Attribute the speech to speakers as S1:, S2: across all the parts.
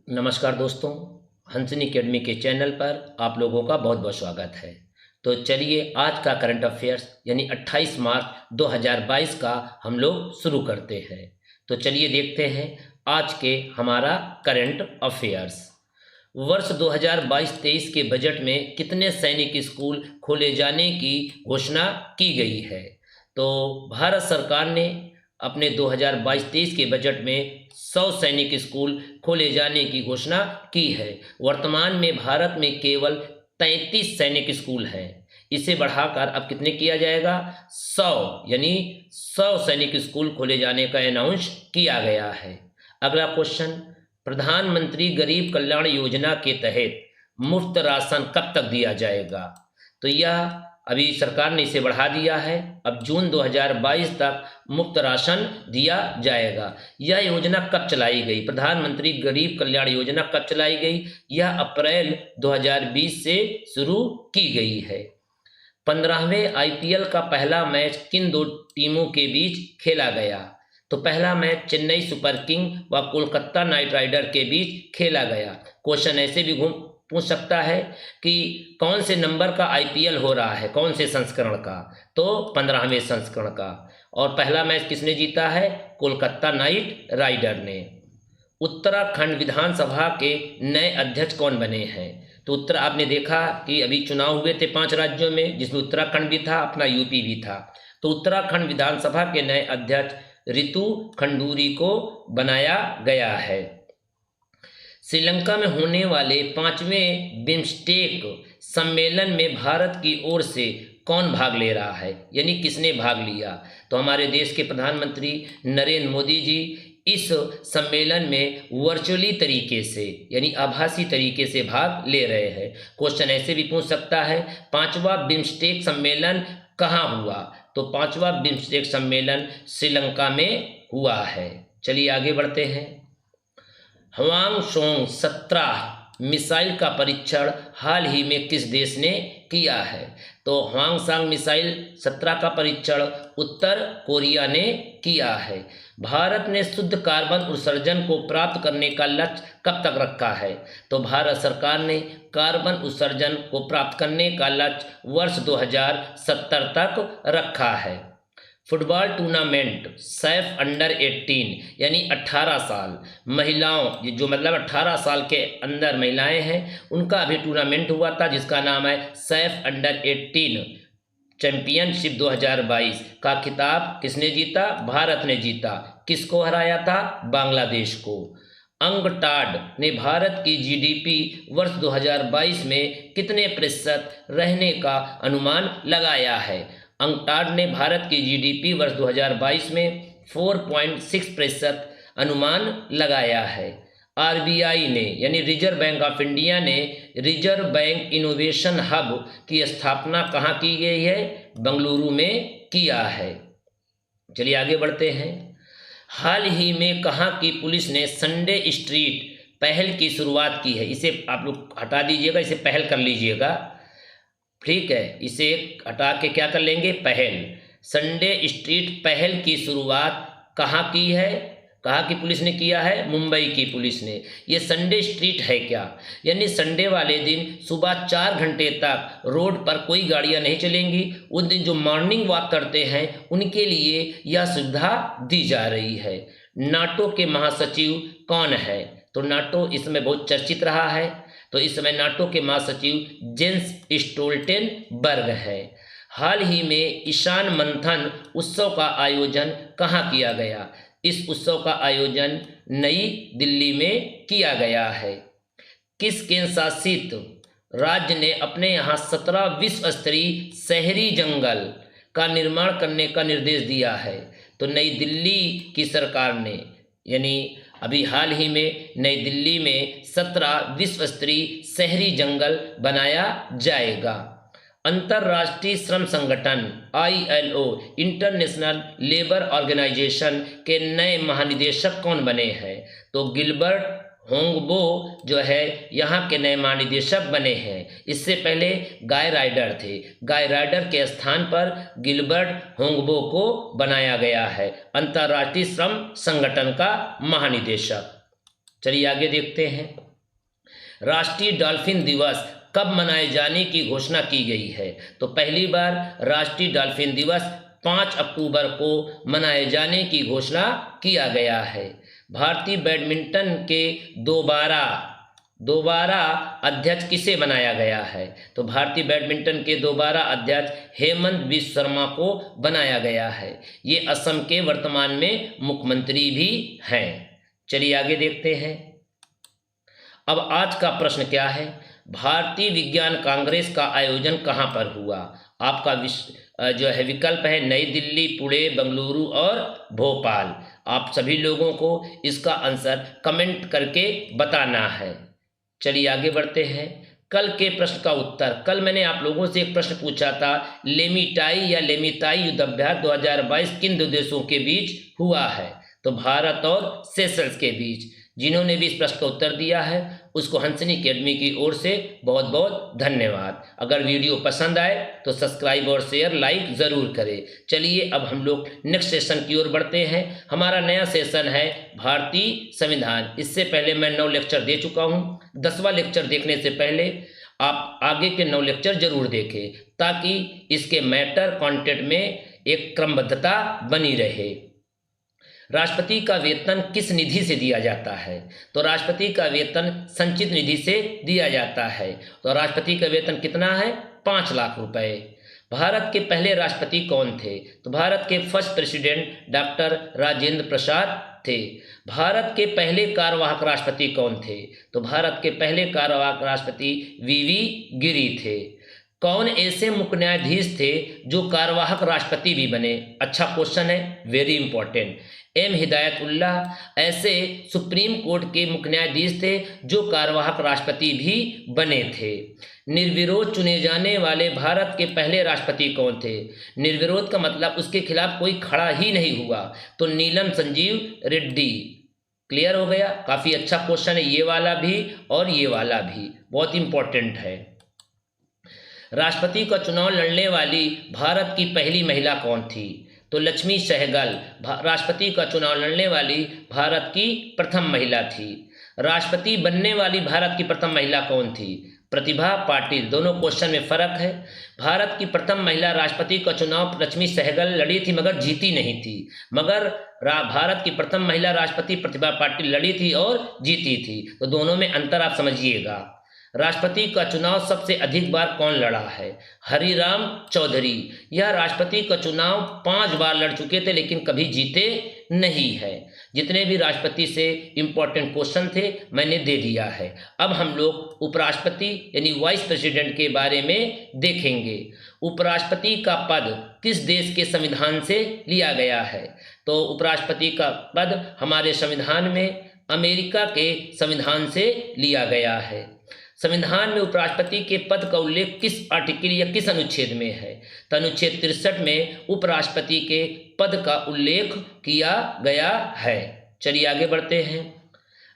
S1: नमस्कार दोस्तों, हंसनी अकेडमी के चैनल पर आप लोगों का बहुत बहुत स्वागत है। तो चलिए आज का करंट अफेयर्स यानी 28 मार्च 2022 का हम लोग शुरू करते हैं। तो चलिए देखते हैं आज के हमारा करंट अफेयर्स। वर्ष 2022-23 के बजट में कितने सैनिक स्कूल खोले जाने की घोषणा की गई है? तो भारत सरकार ने अपने 2022-23 के बजट में 100 सैनिक स्कूल खोले जाने की घोषणा की है। वर्तमान में भारत में केवल 33 सैनिक स्कूल हैं। इसे बढ़ाकर अब कितने किया जाएगा? 100 यानी 100 सैनिक स्कूल खोले जाने का अनाउंस किया गया है। अगला क्वेश्चन, प्रधानमंत्री गरीब कल्याण योजना के तहत मुफ्त राशन कब तक दिया जाएगा? तो यह अभी सरकार ने इसे बढ़ा दिया है। अब जून 2022 तक मुफ्त राशन दिया जाएगा। यह योजना कब चलाई गई? प्रधानमंत्री गरीब कल्याण योजना कब चलाई गई? यह अप्रैल 2020 से शुरू की गई है। 15वें आईपीएल का पहला मैच किन दो टीमों के बीच खेला गया? तो पहला मैच चेन्नई सुपर किंग व कोलकाता नाइट राइडर के बीच खेला गया। क्वेश्चन ऐसे भी पूछ सकता है कि कौन से नंबर का आईपीएल हो रहा है, कौन से संस्करण का? तो 15वें संस्करण का। और पहला मैच किसने जीता है? कोलकाता नाइट राइडर ने। उत्तराखंड विधानसभा के नए अध्यक्ष कौन बने हैं? तो आपने देखा कि अभी चुनाव हुए थे 5 राज्यों में, जिसमें उत्तराखंड भी था, अपना यूपी भी था। तो उत्तराखंड विधानसभा के नए अध्यक्ष रितु खंडूरी को बनाया गया है। श्रीलंका में होने वाले 5वें बिम्स्टेक सम्मेलन में भारत की ओर से कौन भाग ले रहा है, यानी किसने भाग लिया? तो हमारे देश के प्रधानमंत्री नरेंद्र मोदी जी इस सम्मेलन में वर्चुअली तरीके से यानी आभासी तरीके से भाग ले रहे हैं। क्वेश्चन ऐसे भी पूछ सकता है, 5वां बिम्स्टेक सम्मेलन कहाँ हुआ? तो 5वां बिम्स्टेक सम्मेलन श्रीलंका में हुआ है। चलिए आगे बढ़ते हैं। हवांगशोंग 17 मिसाइल का परीक्षण हाल ही में किस देश ने किया है? तो हवांगसांग मिसाइल 17 का परीक्षण उत्तर कोरिया ने किया है। भारत ने शुद्ध कार्बन उत्सर्जन को प्राप्त करने का लक्ष्य कब तक रखा है? तो भारत सरकार ने कार्बन उत्सर्जन को प्राप्त करने का लक्ष्य वर्ष 2070 तक रखा है। फुटबॉल टूर्नामेंट सैफ अंडर 18 यानी 18 साल महिलाओं, जो मतलब 18 साल के अंदर महिलाएं हैं, उनका अभी टूर्नामेंट हुआ था जिसका नाम है सैफ अंडर 18 चैंपियनशिप 2022 का खिताब किसने जीता? भारत ने जीता। किसको हराया था? बांग्लादेश को। अंगटाड ने भारत की जीडीपी वर्ष 2022 में कितने प्रतिशत रहने का अनुमान लगाया है? अंगटाड ने भारत की जीडीपी वर्ष 2022 में 4.6% अनुमान लगाया है। आरबीआई ने यानी रिजर्व बैंक ऑफ इंडिया ने रिजर्व बैंक इनोवेशन हब की स्थापना कहाँ की गई है? बेंगलुरु में किया है। चलिए आगे बढ़ते हैं। हाल ही में कहाँ की पुलिस ने संडे स्ट्रीट पहल की शुरुआत की है? इसे आप लोग हटा दीजिएगा, इसे पहल कर लीजिएगा, ठीक है? इसे हटा के क्या कर लेंगे? पहल। संडे स्ट्रीट पहल की शुरुआत कहाँ की है? कहाँ की पुलिस ने किया है? मुंबई की पुलिस ने। ये संडे स्ट्रीट है क्या? यानी संडे वाले दिन सुबह 4 घंटे तक रोड पर कोई गाड़ियाँ नहीं चलेंगी। उस दिन जो मॉर्निंग वॉक करते हैं उनके लिए यह सुविधा दी जा रही है। नाटो के महासचिव कौन है? तो नाटो इसमें बहुत चर्चित रहा है। तो इस समय नाटो के महासचिव जेंस स्टोल्टेनबर्ग है। हाल ही में ईशान मंथन उत्सव का आयोजन कहाँ किया गया? इस उत्सव का आयोजन नई दिल्ली में किया गया है। किस केंद्र शासित राज्य ने अपने यहाँ 17 विश्व स्तरीय शहरी जंगल का निर्माण करने का निर्देश दिया है? तो नई दिल्ली की सरकार ने, यानी अभी हाल ही में नई दिल्ली में 17 विश्व स्तरीय शहरी जंगल बनाया जाएगा। अंतर्राष्ट्रीय श्रम संगठन ILO इंटरनेशनल लेबर ऑर्गेनाइजेशन के नए महानिदेशक कौन बने हैं? तो गिलबर्ट होंगबो जो है यहाँ के नए महानिदेशक बने हैं। इससे पहले गाय राइडर थे। गाय राइडर के स्थान पर गिलबर्ट होंगबो को बनाया गया है अंतर्राष्ट्रीय श्रम संगठन का महानिदेशक। चलिए आगे देखते हैं। राष्ट्रीय डॉल्फिन दिवस कब मनाए जाने की घोषणा की गई है? तो पहली बार राष्ट्रीय डॉल्फिन दिवस 5 अक्टूबर को मनाए जाने की घोषणा किया गया है। भारतीय बैडमिंटन के दोबारा अध्यक्ष किसे बनाया गया है? तो भारतीय बैडमिंटन के दोबारा अध्यक्ष हेमंत बिस्व शर्मा को बनाया गया है। ये असम के वर्तमान में मुख्यमंत्री भी हैं। चलिए आगे देखते हैं। अब आज का प्रश्न क्या है? भारतीय विज्ञान कांग्रेस का आयोजन कहाँ पर हुआ? आपका जो है विकल्प है नई दिल्ली, पुणे, बेंगलुरु और भोपाल। आप सभी लोगों को इसका आंसर कमेंट करके बताना है। चलिए आगे बढ़ते हैं। कल के प्रश्न का उत्तर। कल मैंने आप लोगों से एक प्रश्न पूछा था, लेमिटाई या लेमिताई युद्धाभ्यास 2022 किन दो देशों के बीच हुआ है? तो भारत और सेशल्स के बीच। जिन्होंने भी इस प्रश्न का उत्तर दिया है उसको हंसनी अकेडमी की ओर से बहुत बहुत धन्यवाद। अगर वीडियो पसंद आए तो सब्सक्राइब और शेयर लाइक ज़रूर करें। चलिए अब हम लोग नेक्स्ट सेशन की ओर बढ़ते हैं। हमारा नया सेशन है भारतीय संविधान। इससे पहले मैं 9 लेक्चर दे चुका हूँ। 10वां लेक्चर देखने से पहले आप आगे के 9 लेक्चर जरूर देखें ताकि इसके मैटर कंटेंट में एक क्रमबद्धता बनी रहे। राष्ट्रपति का वेतन किस निधि से दिया जाता है? तो राष्ट्रपति का वेतन संचित निधि से दिया जाता है। तो राष्ट्रपति का वेतन कितना है? 5 लाख रुपए। भारत के पहले राष्ट्रपति कौन थे? तो भारत के first president doctor Rajendra Prasad थे। भारत के पहले कार्यवाहक राष्ट्रपति कौन थे? तो भारत के पहले कार्यवाहक राष्ट्रपति वीवी गिरी थे। कौन ऐसे मुख्य न्यायाधीश थे जो कार्यवाहक राष्ट्रपति भी बने? अच्छा क्वेश्चन है, वेरी इंपॉर्टेंट। एम हिदायतुल्लाह ऐसे सुप्रीम कोर्ट के मुख्य न्यायाधीश थे जो कार्यवाहक राष्ट्रपति भी बने थे। निर्विरोध चुने जाने वाले भारत के पहले राष्ट्रपति कौन थे? निर्विरोध का मतलब उसके खिलाफ कोई खड़ा ही नहीं हुआ। तो नीलम संजीव रेड्डी। क्लियर हो गया? काफ़ी अच्छा क्वेश्चन है ये वाला भी और ये वाला भी, बहुत इंपॉर्टेंट है। राष्ट्रपति का चुनाव लड़ने वाली भारत की पहली महिला कौन थी? तो लक्ष्मी सहगल राष्ट्रपति का चुनाव लड़ने वाली भारत की प्रथम महिला थी। राष्ट्रपति बनने वाली भारत की प्रथम महिला कौन थी? प्रतिभा पाटिल। दोनों क्वेश्चन में फर्क है। भारत की प्रथम महिला राष्ट्रपति का चुनाव लक्ष्मी सहगल लड़ी थी मगर जीती नहीं थी। मगर भारत की प्रथम महिला राष्ट्रपति प्रतिभा पाटिल लड़ी थी और जीती थी। तो दोनों में अंतर आप समझिएगा। राष्ट्रपति का चुनाव सबसे अधिक बार कौन लड़ा है? हरिराम चौधरी। यह राष्ट्रपति का चुनाव 5 बार लड़ चुके थे लेकिन कभी जीते नहीं है। जितने भी राष्ट्रपति से इम्पोर्टेंट क्वेश्चन थे मैंने दे दिया है। अब हम लोग उपराष्ट्रपति यानी वाइस प्रेसिडेंट के बारे में देखेंगे। उपराष्ट्रपति का पद किस देश के संविधान से लिया गया है? तो उपराष्ट्रपति का पद हमारे संविधान में अमेरिका के संविधान से लिया गया है। संविधान में उपराष्ट्रपति के पद का उल्लेख किस आर्टिकल या किस अनुच्छेद में है? तो अनुच्छेद 63 में उपराष्ट्रपति के पद का उल्लेख किया गया है। चलिए आगे बढ़ते हैं।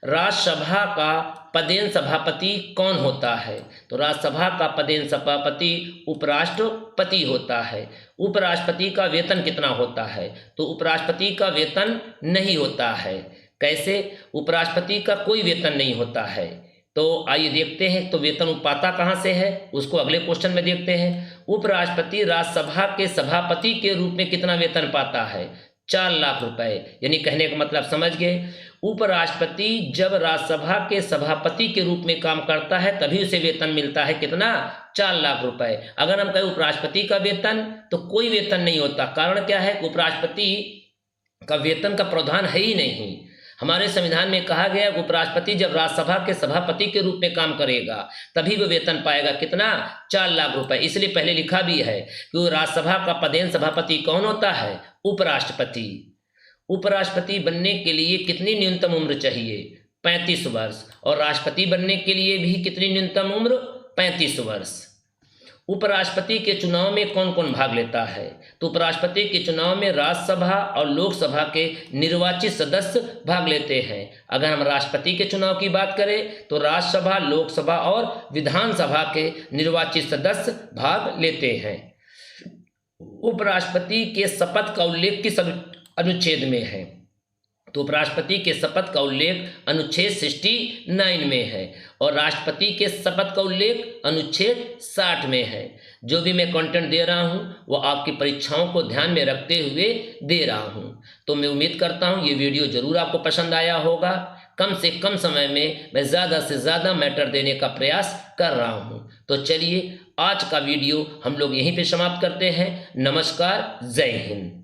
S1: राज्यसभा का पदेन सभापति कौन होता है? तो राज्यसभा का पदेन सभापति उपराष्ट्रपति होता है। उपराष्ट्रपति का वेतन कितना होता है? तो उपराष्ट्रपति का वेतन नहीं होता है। कैसे? उपराष्ट्रपति का कोई वेतन नहीं होता है। तो आइए देखते हैं। तो वेतन पाता कहाँ से है उसको अगले क्वेश्चन में देखते हैं। उपराष्ट्रपति राज्यसभा के सभापति के रूप में कितना वेतन पाता है? 4 लाख रुपए। यानी कहने का मतलब समझ गए, उपराष्ट्रपति जब राज्यसभा के सभापति के रूप में काम करता है तभी उसे वेतन मिलता है कितना? 4 लाख रुपए। अगर हम कहें उपराष्ट्रपति का वेतन तो कोई वेतन नहीं होता। कारण क्या है? उपराष्ट्रपति का वेतन का प्रावधान है ही नहीं। हमारे संविधान में कहा गया है उपराष्ट्रपति जब राज्यसभा के सभापति के रूप में काम करेगा तभी वो वेतन पाएगा कितना? 4 लाख रुपए। इसलिए पहले लिखा भी है कि राज्यसभा का पदेन सभापति कौन होता है? उपराष्ट्रपति। उपराष्ट्रपति बनने के लिए कितनी न्यूनतम उम्र चाहिए? 35 वर्ष। और राष्ट्रपति बनने के लिए भी कितनी न्यूनतम उम्र? 35 वर्ष। उपराष्ट्रपति के चुनाव में कौन कौन भाग लेता है? तो उपराष्ट्रपति के चुनाव में राज्यसभा और लोकसभा के निर्वाचित सदस्य भाग लेते हैं। अगर हम राष्ट्रपति के चुनाव की बात करें तो राज्यसभा, लोकसभा और विधानसभा के निर्वाचित सदस्य भाग लेते हैं। उपराष्ट्रपति के शपथ का उल्लेख किस अनुच्छेद में है? तो उपराष्ट्रपति के शपथ का उल्लेख अनुच्छेद 69 में है और राष्ट्रपति के शपथ का उल्लेख अनुच्छेद 60 में है। जो भी मैं कंटेंट दे रहा हूँ वो आपकी परीक्षाओं को ध्यान में रखते हुए दे रहा हूँ। तो मैं उम्मीद करता हूँ ये वीडियो ज़रूर आपको पसंद आया होगा। कम से कम समय में मैं ज़्यादा से ज़्यादा मैटर देने का प्रयास कर रहा हूँ। तो चलिए आज का वीडियो हम लोग यहीं पे समाप्त करते हैं। नमस्कार, जय हिंद।